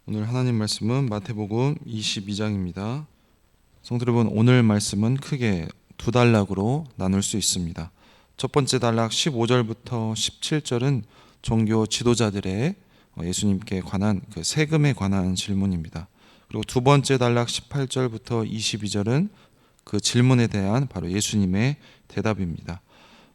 오늘 하나님 말씀은 마태복음 22장입니다. 성도 여러분, 오늘 말씀은 크게 두 단락으로 나눌 수 있습니다. 첫 번째 단락 15절부터 17절은 종교 지도자들의 예수님께 관한 세금에 관한 질문입니다. 그리고 두 번째 단락 18절부터 22절은 그 질문에 대한 바로 예수님의 대답입니다.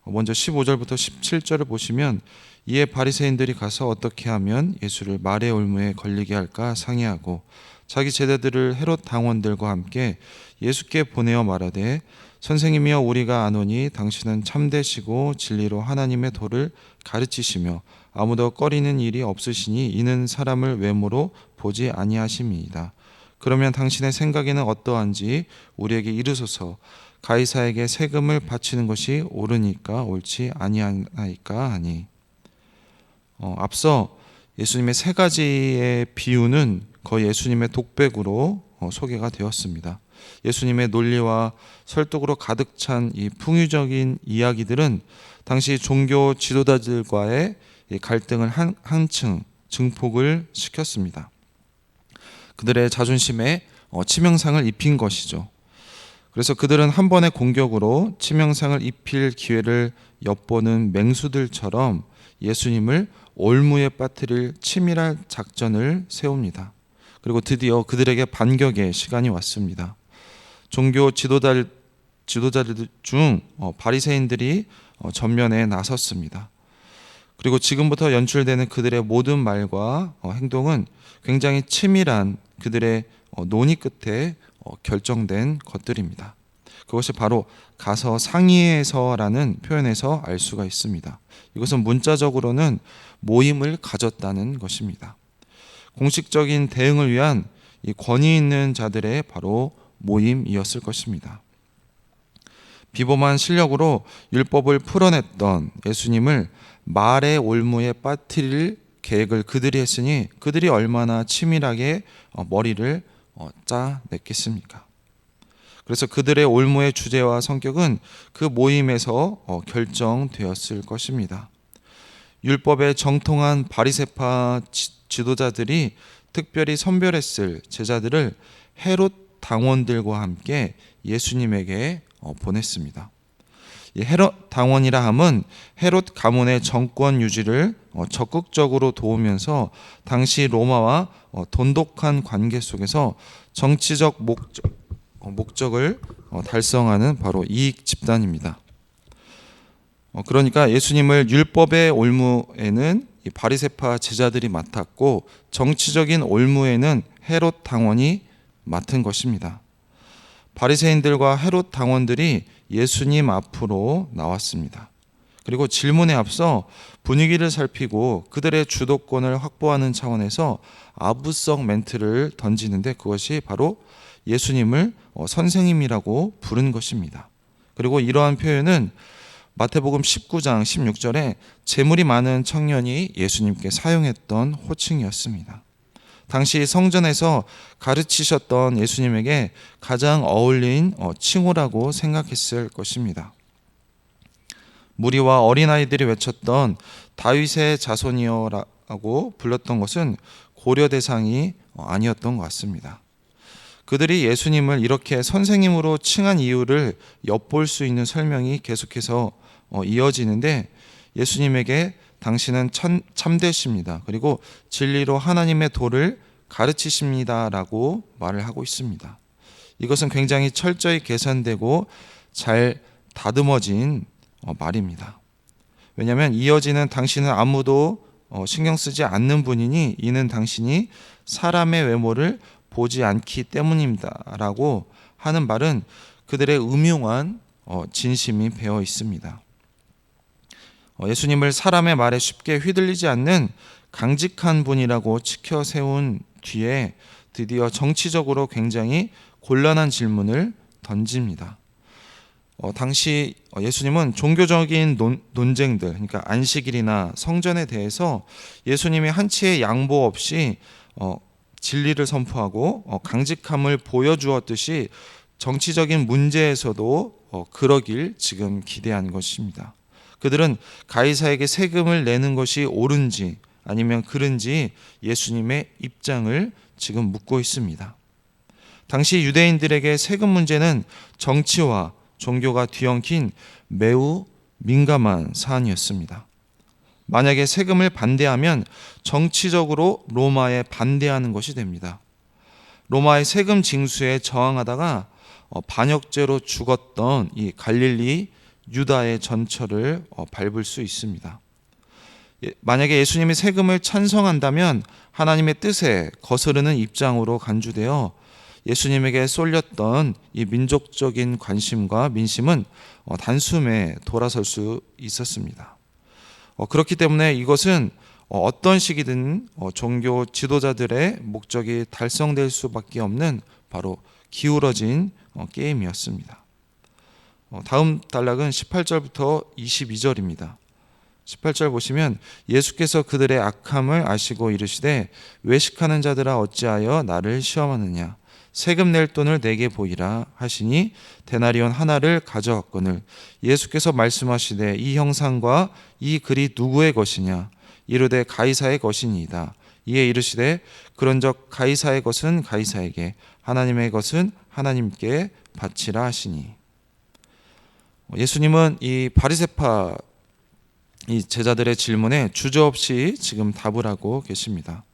먼저 15절부터 17절을 보시면, 이에 바리새인들이 가서 어떻게 하면 예수를 말의 올무에 걸리게 할까 상의하고 자기 제자들을 헤롯 당원들과 함께 예수께 보내어 말하되, 선생님이여, 우리가 아노니 당신은 참되시고 진리로 하나님의 도를 가르치시며 아무도 꺼리는 일이 없으시니 이는 사람을 외모로 보지 아니하심이니이다. 그러면 당신의 생각에는 어떠한지 우리에게 이르소서. 가이사에게 세금을 바치는 것이 옳으니까 옳지 아니하나이까 하니. 앞서 예수님의 세 가지의 비유는 거의 예수님의 독백으로 소개가 되었습니다. 예수님의 논리와 설득으로 가득 찬 이 풍유적인 이야기들은 당시 종교 지도자들과의 갈등을 한층 증폭을 시켰습니다. 그들의 자존심에 치명상을 입힌 것이죠. 그래서 그들은 한 번의 공격으로 치명상을 입힐 기회를 엿보는 맹수들처럼 예수님을 올무에 빠뜨릴 치밀한 작전을 세웁니다. 그리고 드디어 그들에게 반격의 시간이 왔습니다. 종교 지도자들 중 바리새인들이 전면에 나섰습니다. 그리고 지금부터 연출되는 그들의 모든 말과 행동은 굉장히 치밀한 그들의 논의 끝에 결정된 것들입니다. 그것이 바로 가서 상의해서라는 표현에서 알 수가 있습니다. 이것은 문자적으로는 모임을 가졌다는 것입니다. 공식적인 대응을 위한 이 권위 있는 자들의 바로 모임이었을 것입니다. 비범한 실력으로 율법을 풀어냈던 예수님을 말의 올무에 빠뜨릴 계획을 그들이 했으니 그들이 얼마나 치밀하게 머리를 짜냈겠습니까? 그래서 그들의 올무의 주제와 성격은 그 모임에서 결정되었을 것입니다. 율법에 정통한 바리새파 지도자들이 특별히 선별했을 제자들을 헤롯 당원들과 함께 예수님에게 보냈습니다. 이 헤롯 당원이라 함은 헤롯 가문의 정권 유지를 적극적으로 도우면서 당시 로마와 돈독한 관계 속에서 정치적 목적을 달성하는 바로 이익 집단입니다. 그러니까 예수님을 율법의 올무에는 이 바리새파 제자들이 맡았고 정치적인 올무에는 헤롯 당원이 맡은 것입니다. 바리새인들과 헤롯 당원들이 예수님 앞으로 나왔습니다. 그리고 질문에 앞서 분위기를 살피고 그들의 주도권을 확보하는 차원에서 아부성 멘트를 던지는데, 그것이 바로 예수님을 선생님이라고 부른 것입니다. 그리고 이러한 표현은 마태복음 19장 16절에 재물이 많은 청년이 예수님께 사용했던 호칭이었습니다. 당시 성전에서 가르치셨던 예수님에게 가장 어울린 칭호라고 생각했을 것입니다. 무리와 어린아이들이 외쳤던 다윗의 자손이여라고 불렀던 것은 고려 대상이 아니었던 것 같습니다. 그들이 예수님을 이렇게 선생님으로 칭한 이유를 엿볼 수 있는 설명이 계속해서 이어지는데, 예수님에게 당신은 참되십니다. 그리고 진리로 하나님의 도를 가르치십니다 라고 말을 하고 있습니다. 이것은 굉장히 철저히 계산되고 잘 다듬어진 말입니다. 왜냐하면 이어지는 당신은 아무도 신경 쓰지 않는 분이니 이는 당신이 사람의 외모를 보지 않기 때문입니다 라고 하는 말은 그들의 음흉한 진심이 배어 있습니다. 예수님을 사람의 말에 쉽게 휘둘리지 않는 강직한 분이라고 치켜 세운 뒤에 드디어 정치적으로 굉장히 곤란한 질문을 던집니다. 당시 예수님은 종교적인 논쟁들, 그러니까 안식일이나 성전에 대해서 예수님이 한치의 양보 없이 진리를 선포하고 강직함을 보여주었듯이 정치적인 문제에서도 그러길 지금 기대한 것입니다. 그들은 가이사에게 세금을 내는 것이 옳은지 아니면 그른지 예수님의 입장을 지금 묻고 있습니다. 당시 유대인들에게 세금 문제는 정치와 종교가 뒤엉킨 매우 민감한 사안이었습니다. 만약에 세금을 반대하면 정치적으로 로마에 반대하는 것이 됩니다. 로마의 세금 징수에 저항하다가 반역죄로 죽었던 이 갈릴리 유다의 전철을 밟을 수 있습니다. 만약에 예수님이 세금을 찬성한다면 하나님의 뜻에 거스르는 입장으로 간주되어 예수님에게 쏠렸던 이 민족적인 관심과 민심은 단숨에 돌아설 수 있었습니다. 그렇기 때문에 이것은 어떤 시기든 종교 지도자들의 목적이 달성될 수밖에 없는 바로 기울어진 게임이었습니다. 다음 단락은 18절부터 22절입니다. 18절 보시면 예수께서 그들의 악함을 아시고 이르시되 외식하는 자들아 어찌하여 나를 시험하느냐 세금 낼 돈을 내게 보이라 하시니 데나리온 하나를 가져왔거늘 예수께서 말씀하시되 이 형상과 이 글이 누구의 것이냐 이르되 가이사의 것이니이다. 이에 이르시되 그런즉 가이사의 것은 가이사에게 하나님의 것은 하나님께 바치라 하시니. 예수님은 이 바리새파 이 제자들의 질문에 주저없이 지금 답을 하고 계십니다.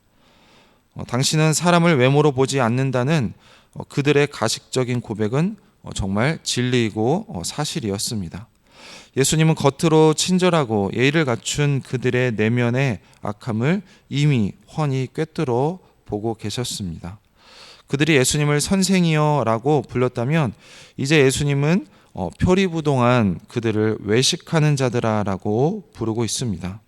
당신은 사람을 외모로 보지 않는다는 그들의 가식적인 고백은 정말 진리이고 사실이었습니다. 예수님은 겉으로 친절하고 예의를 갖춘 그들의 내면의 악함을 이미 훤히 꿰뚫어 보고 계셨습니다. 그들이 예수님을 선생이여 라고 불렀다면 이제 예수님은 표리부동한 그들을 외식하는 자들아 라고 부르고 있습니다.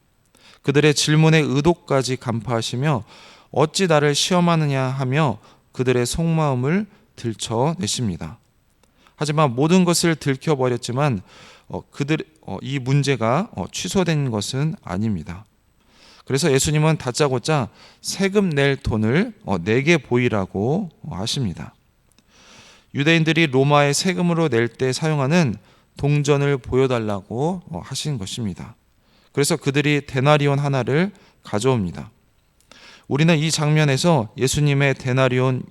그들의 질문의 의도까지 간파하시며 어찌 나를 시험하느냐 하며 그들의 속마음을 들춰내십니다. 하지만 모든 것을 들켜버렸지만 이 문제가 취소된 것은 아닙니다. 그래서 예수님은 다짜고짜 세금 낼 돈을 내게 보이라고 하십니다. 유대인들이 로마의 세금으로 낼 때 사용하는 동전을 보여달라고 하신 것입니다. 그래서 그들이 데나리온 하나를 가져옵니다. 우리는 이 장면에서 예수님의 데나리온을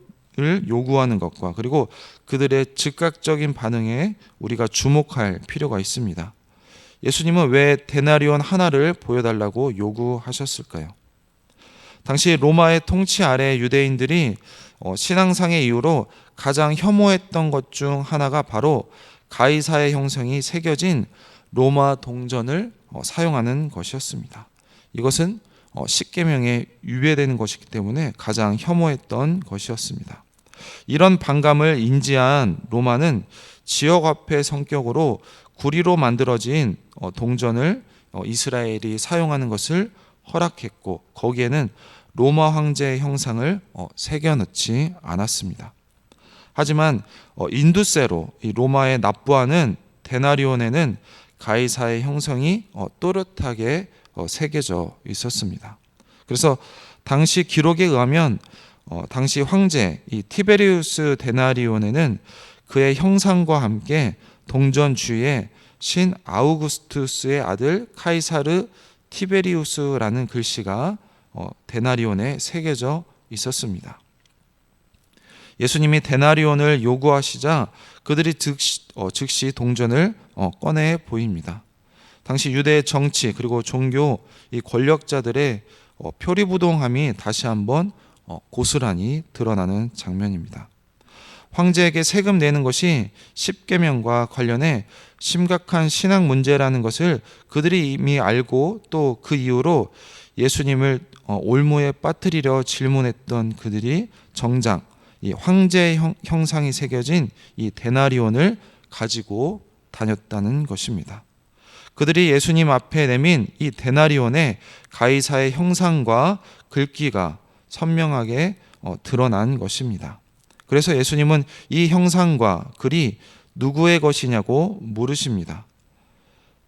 요구하는 것과 그리고 그들의 즉각적인 반응에 우리가 주목할 필요가 있습니다. 예수님은 왜 데나리온 하나를 보여달라고 요구하셨을까요? 당시 로마의 통치 아래 유대인들이 신앙상의 이유로 가장 혐오했던 것 중 하나가 바로 가이사의 형상이 새겨진 로마 동전을 사용하는 것이었습니다. 이것은 십계명에 위배되는 것이기 때문에 가장 혐오했던 것이었습니다. 이런 반감을 인지한 로마는 지역화폐 성격으로 구리로 만들어진 동전을 이스라엘이 사용하는 것을 허락했고 거기에는 로마 황제의 형상을 새겨넣지 않았습니다. 하지만 인두세로 이 로마에 납부하는 데나리온에는 가이사의 형상이 또렷하게 새겨져 있었습니다. 그래서 당시 기록에 의하면 당시 황제 이 티베리우스 데나리온에는 그의 형상과 함께 동전 주위에 신 아우구스투스의 아들 카이사르 티베리우스라는 글씨가 데나리온에 새겨져 있었습니다. 예수님이 데나리온을 요구하시자 그들이 즉시 동전을 꺼내 보입니다. 당시 유대의 정치 그리고 종교 이 권력자들의 표리부동함이 다시 한번 고스란히 드러나는 장면입니다. 황제에게 세금 내는 것이 십계명과 관련해 심각한 신앙 문제라는 것을 그들이 이미 알고 또 그 이후로 예수님을 올무에 빠뜨리려 질문했던 그들이 정작 이 황제의 형상이 새겨진 이 데나리온을 가지고 다녔다는 것입니다. 그들이 예수님 앞에 내민 이 데나리온에 가이사의 형상과 글귀가 선명하게 드러난 것입니다. 그래서 예수님은 이 형상과 글이 누구의 것이냐고 물으십니다.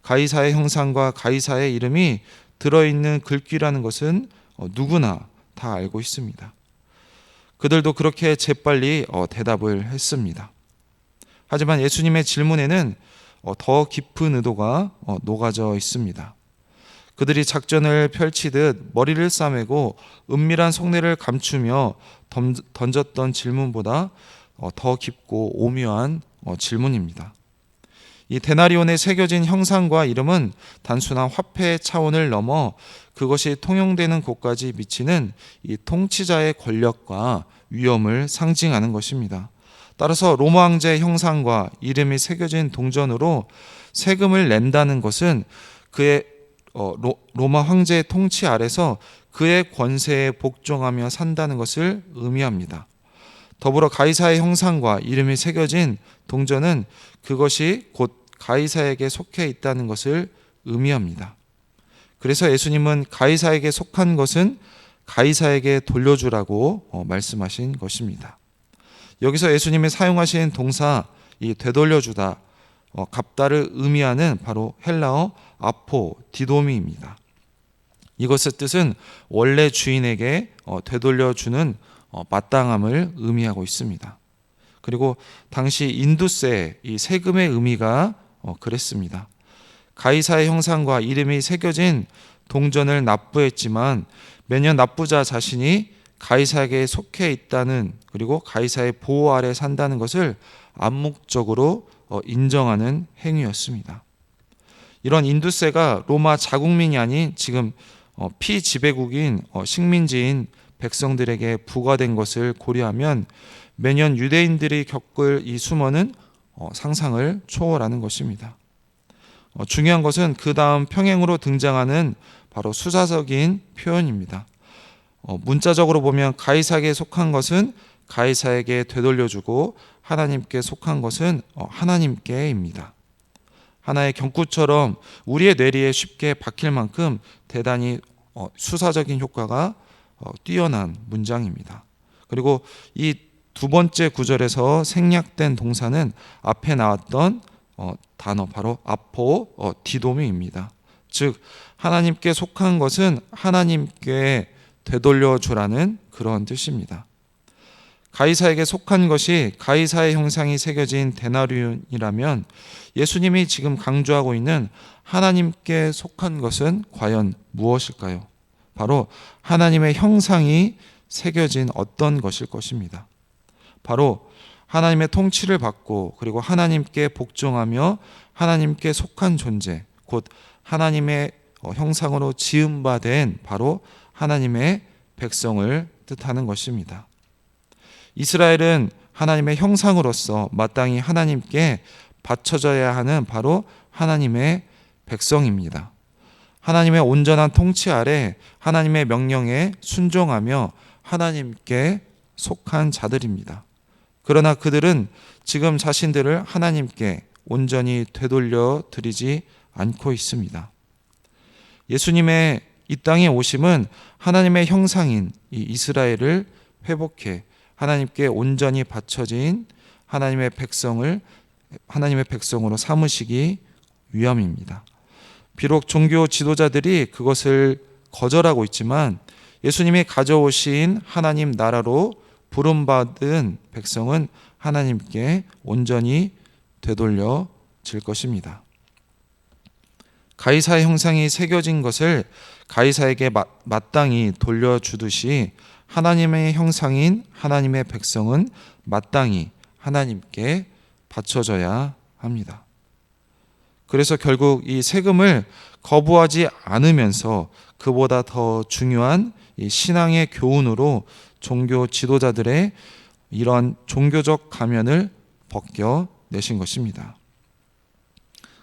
가이사의 형상과 가이사의 이름이 들어있는 글귀라는 것은 누구나 다 알고 있습니다. 그들도 그렇게 재빨리 대답을 했습니다. 하지만 예수님의 질문에는 더 깊은 의도가 녹아져 있습니다. 그들이 작전을 펼치듯 머리를 싸매고 은밀한 속내를 감추며 던졌던 질문보다 더 깊고 오묘한 질문입니다. 이 데나리온에 새겨진 형상과 이름은 단순한 화폐의 차원을 넘어 그것이 통용되는 곳까지 미치는 이 통치자의 권력과 위엄을 상징하는 것입니다. 따라서 로마 황제의 형상과 이름이 새겨진 동전으로 세금을 낸다는 것은 그의 로마 황제의 통치 아래서 그의 권세에 복종하며 산다는 것을 의미합니다. 더불어 가이사의 형상과 이름이 새겨진 동전은 그것이 곧 가이사에게 속해 있다는 것을 의미합니다. 그래서 예수님은 가이사에게 속한 것은 가이사에게 돌려주라고 말씀하신 것입니다. 여기서 예수님이 사용하신 동사 이 되돌려주다, 갚다를 의미하는 바로 헬라어 아포디도미입니다. 이것의 뜻은 원래 주인에게 되돌려주는 마땅함을 의미하고 있습니다. 그리고 당시 인두세 이 세금의 의미가 그랬습니다. 가이사의 형상과 이름이 새겨진 동전을 납부했지만 매년 납부자 자신이 가이사에게 속해 있다는, 그리고 가이사의 보호 아래 산다는 것을 암묵적으로 인정하는 행위였습니다. 이런 인두세가 로마 자국민이 아닌 지금 피지배국인 식민지인 백성들에게 부과된 것을 고려하면 매년 유대인들이 겪을 이 수모는 상상을 초월하는 것입니다. 중요한 것은 그 다음 평행으로 등장하는 바로 수사적인 표현입니다. 문자적으로 보면 가이사에게 속한 것은 가이사에게 되돌려주고 하나님께 속한 것은 하나님께입니다. 하나의 경구처럼 우리의 뇌리에 쉽게 박힐 만큼 대단히 수사적인 효과가 뛰어난 문장입니다. 그리고 이 두 번째 구절에서 생략된 동사는 앞에 나왔던 단어 바로 아포디도미입니다. 즉 하나님께 속한 것은 하나님께 되돌려주라는 그런 뜻입니다. 가이사에게 속한 것이 가이사의 형상이 새겨진 데나리온이라면 예수님이 지금 강조하고 있는 하나님께 속한 것은 과연 무엇일까요? 바로 하나님의 형상이 새겨진 어떤 것일 것입니다. 바로 하나님의 통치를 받고 그리고 하나님께 복종하며 하나님께 속한 존재, 곧 하나님의 형상으로 지음받은 바로 하나님의 백성을 뜻하는 것입니다. 이스라엘은 하나님의 형상으로서 마땅히 하나님께 바쳐져야 하는 바로 하나님의 백성입니다. 하나님의 온전한 통치 아래 하나님의 명령에 순종하며 하나님께 속한 자들입니다. 그러나 그들은 지금 자신들을 하나님께 온전히 되돌려 드리지 않고 있습니다. 예수님의 이 땅에 오심은 하나님의 형상인 이 이스라엘을 회복해 하나님께 온전히 바쳐진 하나님의 백성으로 삼으시기 위함입니다. 비록 종교 지도자들이 그것을 거절하고 있지만 예수님이 가져오신 하나님 나라로 부름받은 백성은 하나님께 온전히 되돌려질 것입니다. 가이사의 형상이 새겨진 것을 가이사에게 마땅히 돌려주듯이 하나님의 형상인 하나님의 백성은 마땅히 하나님께 바쳐져야 합니다. 그래서 결국 이 세금을 거부하지 않으면서 그보다 더 중요한 이 신앙의 교훈으로 종교 지도자들의 이러한 종교적 가면을 벗겨내신 것입니다.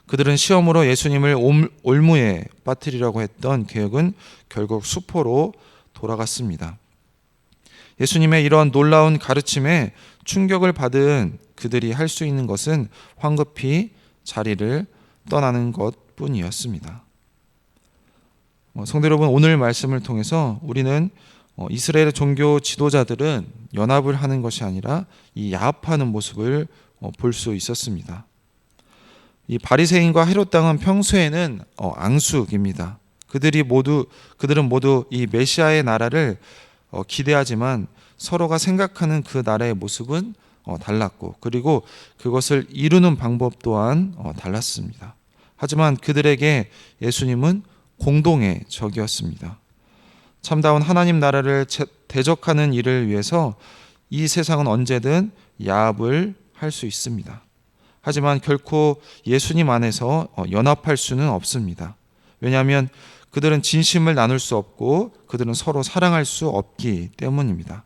그들은 시험으로 예수님을 올무에 빠뜨리려고 했던 계획은 결국 수포로 돌아갔습니다. 예수님의 이러한 놀라운 가르침에 충격을 받은 그들이 할 수 있는 것은 황급히 자리를 떠나는 것뿐이었습니다. 성도 여러분, 오늘 말씀을 통해서 우리는 이스라엘의 종교 지도자들은 연합을 하는 것이 아니라 이 야합하는 모습을 볼 수 있었습니다. 이 바리새인과 헤롯 당은 평소에는 앙숙입니다. 그들은 모두 이 메시아의 나라를 기대하지만 서로가 생각하는 그 나라의 모습은 달랐고, 그리고 그것을 이루는 방법 또한 달랐습니다. 하지만 그들에게 예수님은 공동의 적이었습니다. 참다운 하나님 나라를 대적하는 일을 위해서 이 세상은 언제든 야합을 할 수 있습니다. 하지만 결코 예수님 안에서 연합할 수는 없습니다. 왜냐하면 그들은 진심을 나눌 수 없고 그들은 서로 사랑할 수 없기 때문입니다.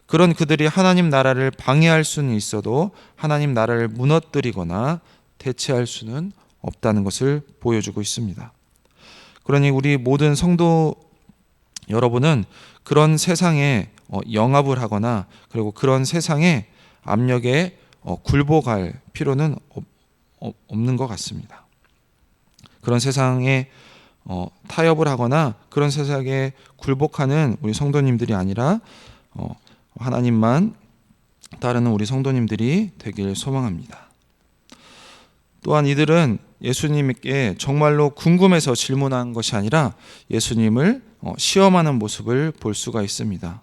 그런 그들이 하나님 나라를 방해할 수는 있어도 하나님 나라를 무너뜨리거나 대체할 수는 없다는 것을 보여주고 있습니다. 그러니 우리 모든 성도 여러분은 그런 세상에 영합을 하거나 그리고 그런 세상의 압력에 굴복할 필요는 없는 것 같습니다. 그런 세상에 타협을 하거나 그런 세상에 굴복하는 우리 성도님들이 아니라 하나님만 따르는 우리 성도님들이 되길 소망합니다. 또한 이들은 예수님께 정말로 궁금해서 질문한 것이 아니라 예수님을 시험하는 모습을 볼 수가 있습니다.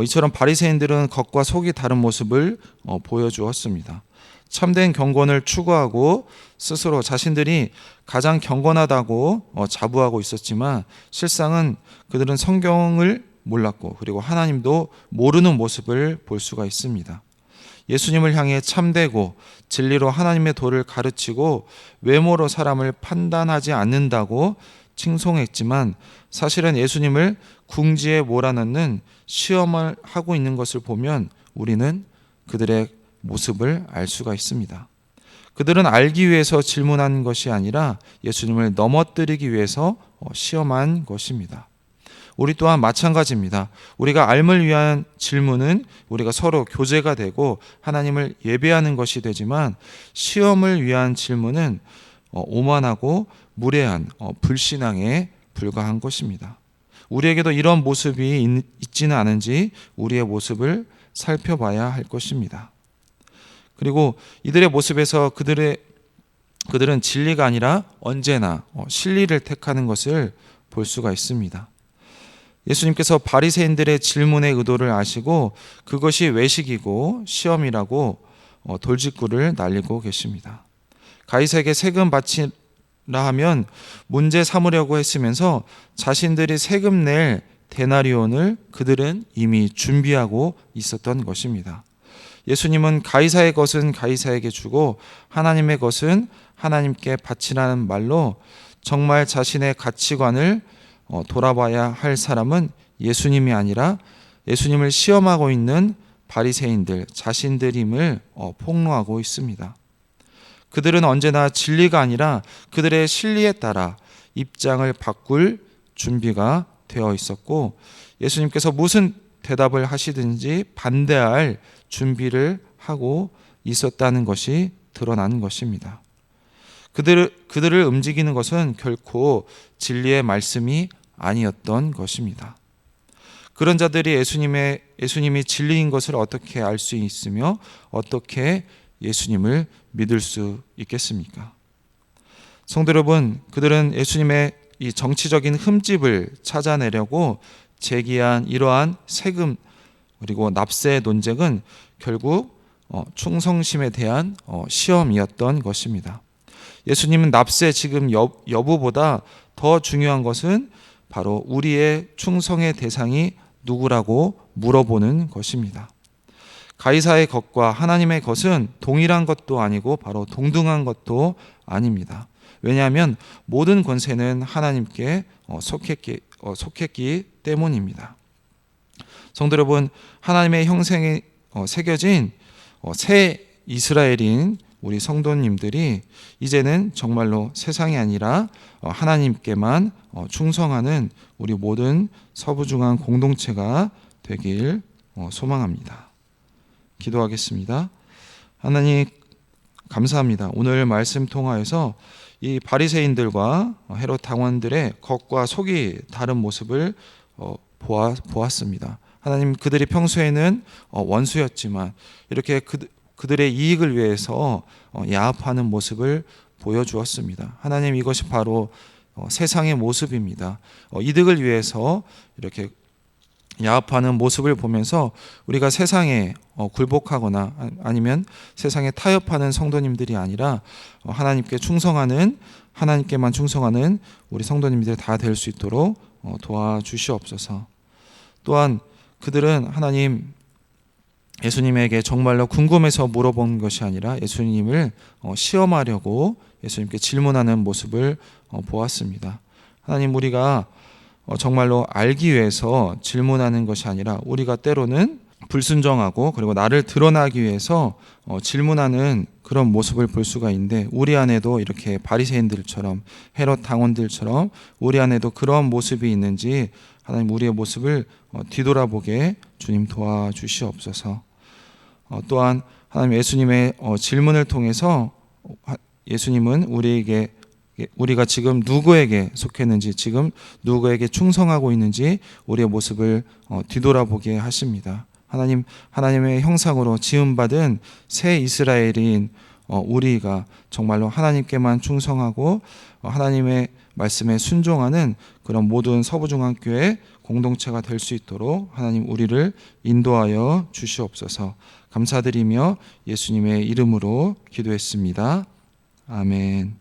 이처럼 바리새인들은 겉과 속이 다른 모습을 보여주었습니다. 참된 경건을 추구하고 스스로 자신들이 가장 경건하다고 자부하고 있었지만 실상은 그들은 성경을 몰랐고 그리고 하나님도 모르는 모습을 볼 수가 있습니다. 예수님을 향해 참되고 진리로 하나님의 도를 가르치고 외모로 사람을 판단하지 않는다고 칭송했지만 사실은 예수님을 궁지에 몰아넣는 시험을 하고 있는 것을 보면 우리는 그들의 모습을 알 수가 있습니다. 그들은 알기 위해서 질문한 것이 아니라 예수님을 넘어뜨리기 위해서 시험한 것입니다. 우리 또한 마찬가지입니다. 우리가 알을 위한 질문은 우리가 서로 교제가 되고 하나님을 예배하는 것이 되지만 시험을 위한 질문은 오만하고 무례한 불신앙에 불과한 것입니다. 우리에게도 이런 모습이 있지는 않은지 우리의 모습을 살펴봐야 할 것입니다. 그리고 이들의 모습에서 그들은 진리가 아니라 언제나 실리를 택하는 것을 볼 수가 있습니다. 예수님께서 바리새인들의 질문의 의도를 아시고 그것이 외식이고 시험이라고 돌직구를 날리고 계십니다. 가이사에게 세금 바치라 하면 문제 삼으려고 했으면서 자신들이 세금 낼 데나리온을 그들은 이미 준비하고 있었던 것입니다. 예수님은 가이사의 것은 가이사에게 주고 하나님의 것은 하나님께 바치라는 말로 정말 자신의 가치관을 돌아봐야 할 사람은 예수님이 아니라 예수님을 시험하고 있는 바리새인들 자신들임을 폭로하고 있습니다. 그들은 언제나 진리가 아니라 그들의 실리에 따라 입장을 바꿀 준비가 되어 있었고 예수님께서 무슨 대답을 하시든지 반대할 준비를 하고 있었다는 것이 드러나는 것입니다. 그들을 움직이는 것은 결코 진리의 말씀이 아니었던 것입니다. 그런 자들이 예수님이 진리인 것을 어떻게 알 수 있으며 어떻게 예수님을 믿을 수 있겠습니까? 성도 여러분, 그들은 예수님의 이 정치적인 흠집을 찾아내려고 제기한 이러한 세금 그리고 납세 논쟁은 결국 충성심에 대한 시험이었던 것입니다. 예수님은 납세 지금 여부보다 더 중요한 것은 바로 우리의 충성의 대상이 누구라고 물어보는 것입니다. 가이사의 것과 하나님의 것은 동일한 것도 아니고 바로 동등한 것도 아닙니다. 왜냐하면 모든 권세는 하나님께 속했기 때문입니다. 성도 여러분, 하나님의 형상에 새겨진 새 이스라엘인 우리 성도님들이 이제는 정말로 세상이 아니라 하나님께만 충성하는 우리 모든 서부중앙 공동체가 되길 소망합니다. 기도하겠습니다. 하나님 감사합니다. 오늘 말씀 통하여서 이 바리새인들과 헤롯 당원들의 겉과 속이 다른 모습을 보았습니다. 하나님, 그들이 평소에는 원수였지만 이렇게 그들의 이익을 위해서 야합하는 모습을 보여주었습니다. 하나님, 이것이 바로 세상의 모습입니다. 이득을 위해서 이렇게 야합하는 모습을 보면서 우리가 세상에 굴복하거나 아니면 세상에 타협하는 성도님들이 아니라 하나님께 충성하는 하나님께만 충성하는 우리 성도님들 다 될 수 있도록 도와주시옵소서. 또한 그들은 하나님 예수님에게 정말로 궁금해서 물어본 것이 아니라 예수님을 시험하려고 예수님께 질문하는 모습을 보았습니다. 하나님, 우리가 정말로 알기 위해서 질문하는 것이 아니라 우리가 때로는 불순종하고 그리고 나를 드러나기 위해서 질문하는 그런 모습을 볼 수가 있는데, 우리 안에도 이렇게 바리새인들처럼 헤롯 당원들처럼 우리 안에도 그런 모습이 있는지 하나님 우리의 모습을 뒤돌아보게 주님 도와주시옵소서. 또한 하나님 예수님의 질문을 통해서 예수님은 우리가 지금 누구에게 속했는지, 지금 누구에게 충성하고 있는지 우리의 모습을 뒤돌아보게 하십니다. 하나님의 형상으로 지음받은 새 이스라엘인 우리가 정말로 하나님께만 충성하고 하나님의 말씀에 순종하는 그런 모든 서부중앙교회 공동체가 될 수 있도록 하나님 우리를 인도하여 주시옵소서. 감사드리며 예수님의 이름으로 기도했습니다. 아멘.